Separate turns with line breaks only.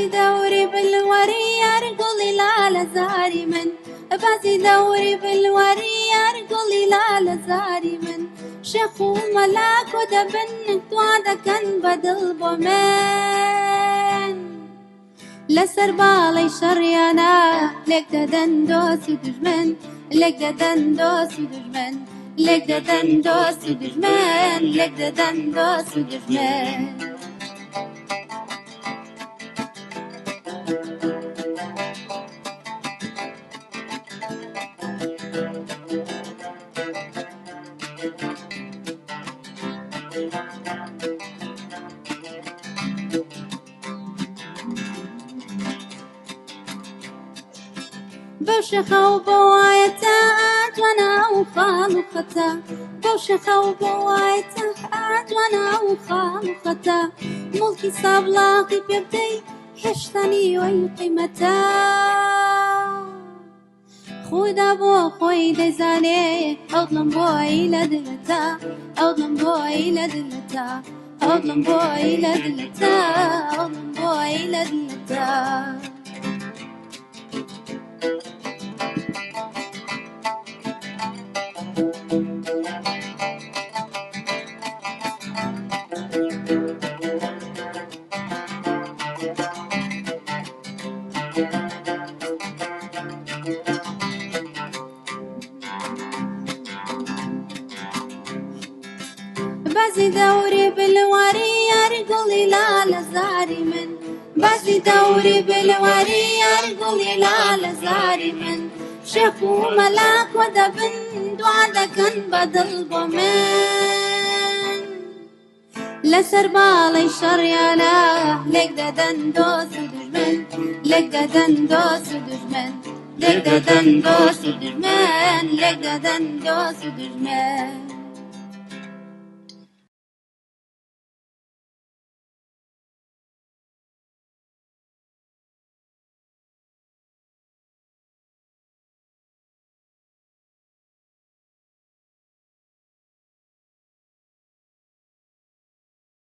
بازی دەوری بلوەری یار گوڵی لالە زاری من بازی دەوری بلوەری یار گوڵی لالە زاری من شێخ و مەلاک و دەبن دوا دەکەن بەدڵ بۆ من لەسەر باڵەی شەڕیانە لێک دەدەن دۆست و دوژمن لێک دەدەن دۆست و دوژمن لێک دەدەن دۆست و دوژمن لێک دەدەن دۆست و دوژمن بەوشەخە و بەوایەتە ئاتوانە و خاڵ و خەتە بەوشەخە و بەوایەتە ئاتوانە و خاڵ و خەتە مڵکی سابڵاقی پێ بدەی هێشتانی وەی قیمەتە خۆیدا بۆ خۆی دەیزانێ ئەو دڵم بۆی لە دلەتە ئەو دڵم بۆی لە دلەتە ئەو دڵم بۆی لە دلەتە ئەو دڵم بۆی لە دلەتە بازی دەوری بلواری یاری گوڵی لالە زاری من بازی دەوری بلواری یاری گوڵی لالە زاری من شێخ و مەلاک و دەبن دوا دەکەن بەدڵ بۆ من لەسەر باڵەی شەڕیانە لێک دەدەن دۆست و دوژمن لێک دەدەن دۆست و دوژمن لێک دەدەن دۆست و دوژمن لێک دەدەن دۆست و دوژمن